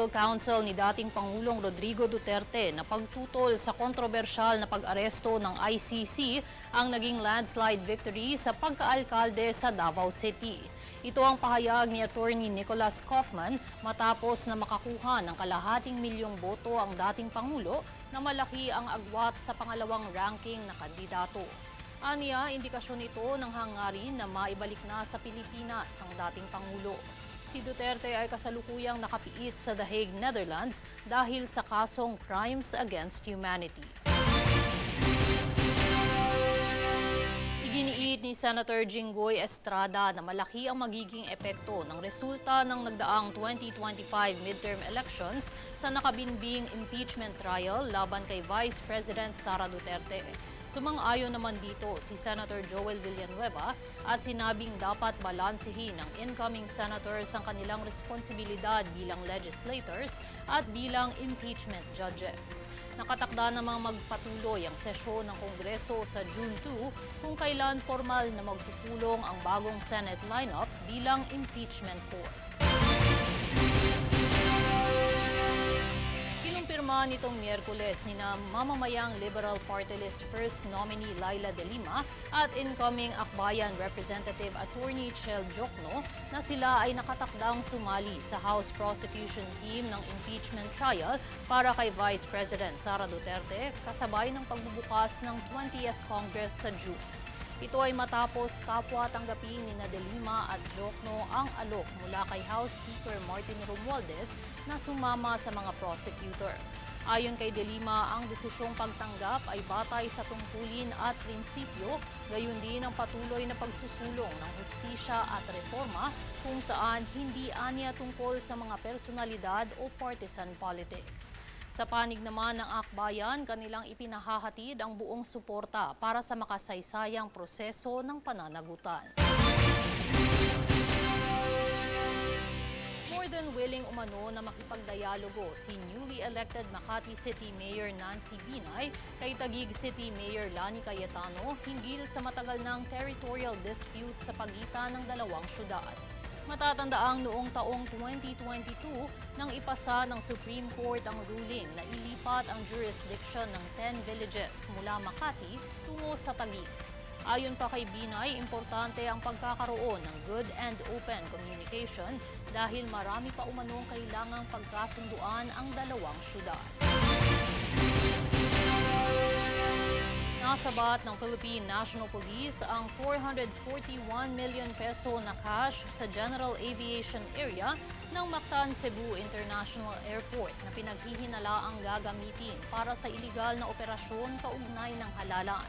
Special Counsel ni dating Pangulong Rodrigo Duterte na pagtutol sa kontrobersyal na pag-aresto ng ICC ang naging landslide victory sa pagkaalkalde sa Davao City. Ito ang pahayag ni Attorney Nicholas Kaufman matapos na makakuha ng kalahating milyong boto ang dating Pangulo na malaki ang agwat sa pangalawang ranking na kandidato. Aniya, indikasyon ito ng hangarin na maibalik na sa Pilipinas ang dating Pangulo. Si Duterte ay kasalukuyang nakapiit sa The Hague, Netherlands dahil sa kasong Crimes Against Humanity. Iginiit ni Senator Jinggoy Estrada na malaki ang magiging epekto ng resulta ng nagdaang 2025 midterm elections sa nakabinbing impeachment trial laban kay Vice President Sara Duterte. Sumang-ayon naman dito si Senator Joel Villanueva at sinabing dapat balansehin ng incoming senators ang kanilang responsibilidad bilang legislators at bilang impeachment judges. Nakatakda namang magpatuloy ang sesyon ng Kongreso sa June 2 kung kailan formal na magpupulong ang bagong Senate lineup bilang impeachment court. Kinumpirma nitong Miyerkules ni mamamayang Liberal Party List First Nominee Laila De Lima at incoming Akbayan Representative Attorney Chel Jokno na sila ay nakatakdang sumali sa House Prosecution Team ng impeachment trial para kay Vice President Sara Duterte kasabay ng pagbubukas ng 20th Congress sa June. Ito ay matapos kapwa tanggapin ni De Lima at Jokno ang alok mula kay House Speaker Martin Romualdez na sumama sa mga prosecutor. Ayon kay De Lima, ang desisyong pagtanggap ay batay sa tungkulin at prinsipyo, gayon din ang patuloy na pagsusulong ng hustisya at reforma kung saan hindi anya tungkol sa mga personalidad o partisan politics. Sa panig naman ng Akbayan, kanilang ipinahahatid ang buong suporta para sa makasaysayang proseso ng pananagutan. More than willing umano na makipagdialogo si newly elected Makati City Mayor Nancy Binay kay Taguig City Mayor Lani Cayetano hinggil sa matagal ng territorial dispute sa pagitan ng dalawang syudad. Matatandaang noong taong 2022 nang ipasa ng Supreme Court ang ruling na ilipat ang jurisdiction ng 10 villages mula Makati tungo sa Taguig. Ayon pa kay Binay, importante ang pagkakaroon ng good and open communication dahil marami pa umanong kailangang pagkasunduan ang dalawang syudad. Nasabat ng Philippine National Police ang 441 million peso na cash sa General Aviation Area ng Mactan Cebu International Airport na pinaghihinalaang gagamitin para sa iligal na operasyon kaugnay ng halalan.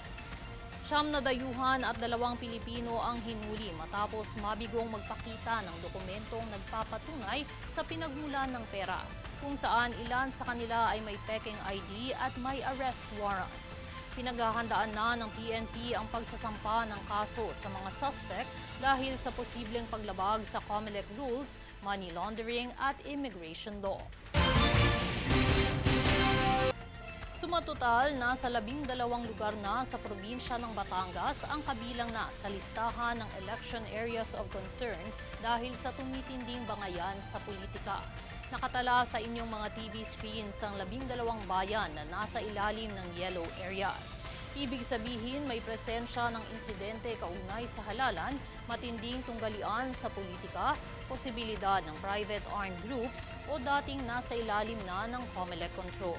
9 na dayuhan at 2 Pilipino ang hinuli matapos mabigong magpakita ng dokumentong nagpapatunay sa pinagmulan ng pera, kung saan ilan sa kanila ay may peking ID at may arrest warrants. Pinaghahandaan na ng PNP ang pagsasampa ng kaso sa mga suspect dahil sa posibleng paglabag sa COMELEC rules, money laundering at immigration laws. Sumatotal, nasa 12 lugar na sa probinsya ng Batangas ang kabilang na sa listahan ng election areas of concern dahil sa tumitinding bangayan sa politika. Nakatala sa inyong mga TV screens ang 12 bayan na nasa ilalim ng yellow areas. Ibig sabihin may presensya ng insidente kaugnay sa halalan, matinding tunggalian sa politika, posibilidad ng private armed groups o dating nasa ilalim na ng COMELEC control.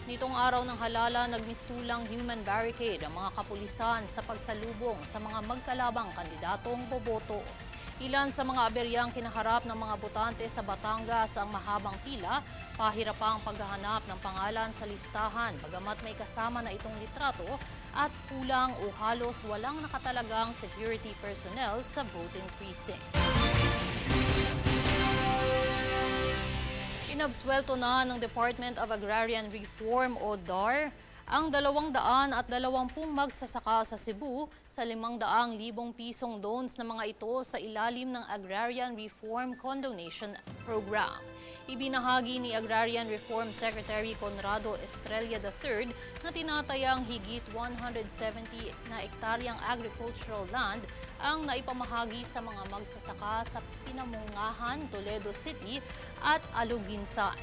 Nitong araw ng halala, nagmistulang human barricade ang mga kapulisan sa pagsalubong sa mga magkalabang kandidatong boboto. Ilan sa mga aberyang kinaharap ng mga botante sa Batangas ang mahabang pila, pahirapang paghahanap ng pangalan sa listahan bagamat may kasama na itong litrato at kulang o halos walang nakatalagang security personnel sa voting precinct. Inabsuelto na ng Department of Agrarian Reform o DAR ang 220 magsasaka sa Cebu sa 500,000 pisong loans na mga ito sa ilalim ng Agrarian Reform Condonation Program. Ibinahagi ni Agrarian Reform Secretary Conrado Estrella III na tinatayang higit 170 na ektaryang agricultural land ang naipamahagi sa mga magsasaka sa Pinamungahan, Toledo City at Aluginsan.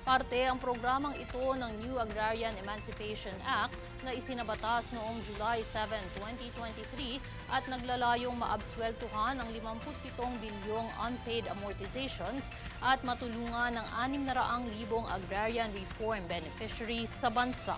Parte ang programang ito ng New Agrarian Emancipation Act na isinabatas noong July 7, 2023 at naglalayong maabsweltuhan ang 57 bilyong unpaid amortizations at matulungan ng 600,000 agrarian reform beneficiaries sa bansa.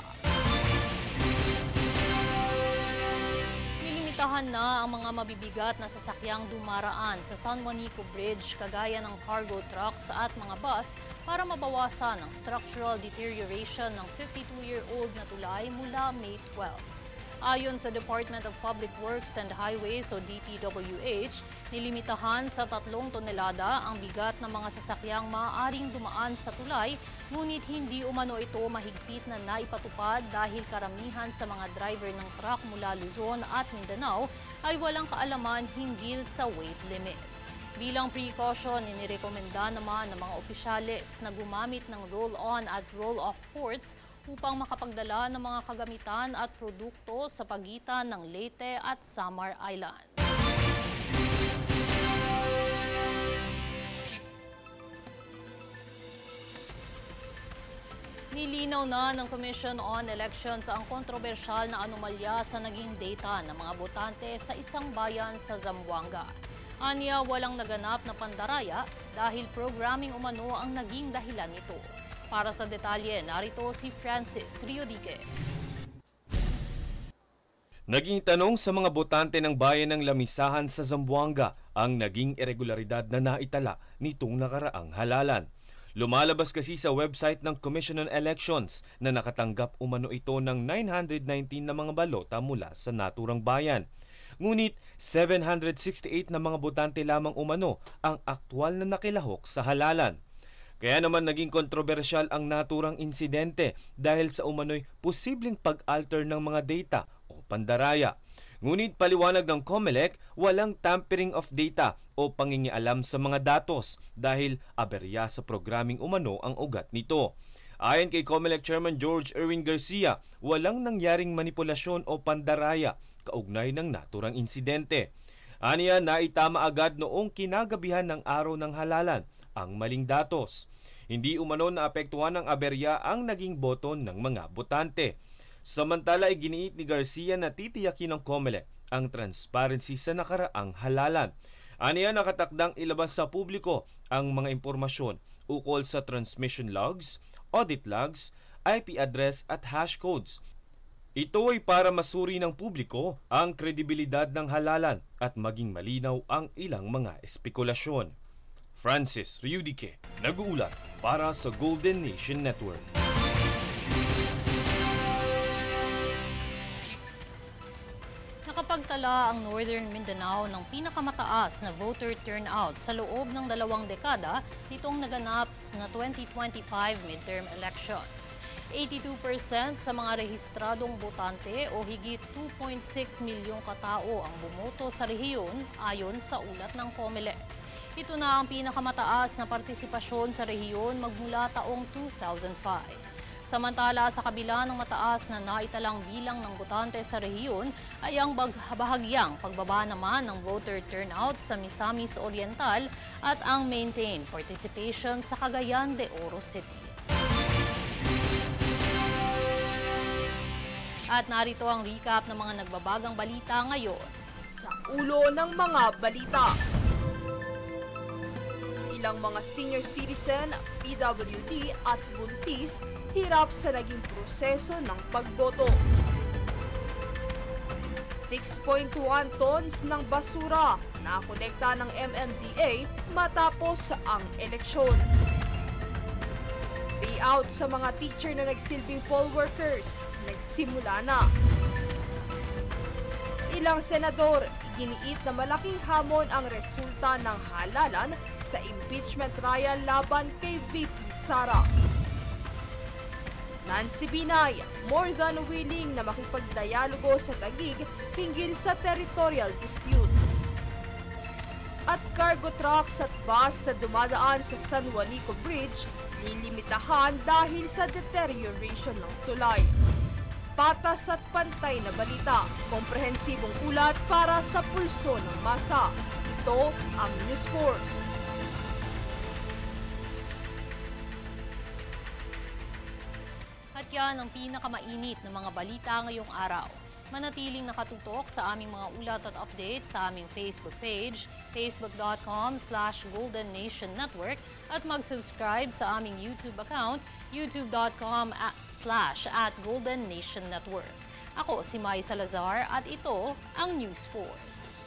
Nilimitahan na ang mga mabibigat na sasakyang dumaraan sa San Juanico Bridge kagaya ng cargo trucks at mga bus para mabawasan ang structural deterioration ng 52-year-old na tulay mula May 12. Ayon sa Department of Public Works and Highways o DPWH, nilimitahan sa 3 tonelada ang bigat ng mga sasakyang maaaring dumaan sa tulay, ngunit hindi umano ito mahigpit na naipatupad dahil karamihan sa mga driver ng truck mula Luzon at Mindanao ay walang kaalaman hinggil sa weight limit. Bilang precaution, inirekomenda naman ng mga opisyales na gumamit ng roll-on at roll-off ports upang makapagdala ng mga kagamitan at produkto sa pagitan ng Leyte at Samar Islands. Nilinaw na ng Commission on Elections ang kontrobersyal na anomalya sa naging data ng mga botante sa isang bayan sa Zamboanga. Anya, walang naganap na pandaraya dahil programming umano ang naging dahilan nito. Para sa detalye, narito si Francis Riodique. Naging tanong sa mga botante ng bayan ng Lamisahan sa Zamboanga ang naging irregularidad na naitala nitong nakaraang halalan. Lumalabas kasi sa website ng Commission on Elections na nakatanggap umano ito ng 919 na mga balota mula sa naturang bayan. Ngunit 768 na mga botante lamang umano ang aktwal na nakilahok sa halalan. Kaya naman naging kontrobersyal ang naturang insidente dahil sa umano'y posibleng pag-alter ng mga data o pandaraya. Ngunit paliwanag ng COMELEC, walang tampering of data o pangingialam sa mga datos dahil aberya sa programming umano ang ugat nito. Ayon kay COMELEC Chairman George Erwin Garcia, walang nangyaring manipulasyon o pandaraya kaugnay ng naturang insidente. Aniya, naitama agad noong kinagabihan ng araw ng halalan ang maling datos. Hindi umano naapektuhan ng aberya ang naging boto ng mga botante. Samantala, iginiit ni Garcia na titiyakin ng COMELEC ang transparency sa nakaraang halalan. Aniya, nakatakdang ilabas sa publiko ang mga impormasyon ukol sa transmission logs, audit logs, IP address at hash codes. Ito ay para masuri ng publiko ang kredibilidad ng halalan at maging malinaw ang ilang mga espekulasyon. Francis Riodique, nag-uulat para sa Golden Nation Network. Nakapagtala ang Northern Mindanao ng pinakamataas na voter turnout sa loob ng 2 dekada nitong naganap na 2025 midterm elections. 82% sa mga rehistradong botante o higit 2.6 milyong katao ang bumoto sa rehiyon ayon sa ulat ng COMELEC. Ito na ang pinakamataas na partisipasyon sa rehiyon magmula taong 2005. Samantala, sa kabila ng mataas na naitalang bilang ng botante sa rehiyon ay ang bahagyang pagbaba naman ng voter turnout sa Misamis Oriental at ang maintained participation sa Cagayan de Oro City. At narito ang recap ng mga nagbabagang balita ngayon. Sa ulo ng mga balita. Ilang mga senior citizen, PWD at buntis hirap sa naging proseso ng pagboto. 6.1 tons ng basura na kolekta ng MMDA matapos ang eleksyon. Payout sa mga teacher na nagsilbing poll workers nagsimula na. Ilang senador iginiit na malaking hamon ang resulta ng halalan sa impeachment trial laban kay VP Sara. Nancy Binay, more than willing na makipagdialogo sa Taguig hinggil sa territorial dispute. At cargo trucks at bus na dumadaan sa San Juanico Bridge nilimitahan dahil sa deterioration ng tulay. Patas at pantay na balita, komprehensibong ulat para sa pulso ng masa. Ito ang News Force. yan ang pinakamainit na mga balita ngayong araw. Manatiling nakatutok sa aming mga ulat at updates sa aming Facebook page, facebook.com/Golden Nation Network at mag-subscribe sa aming YouTube account, youtube.com/@Golden Nation Network. Ako si Mai Salazar at ito ang News Force.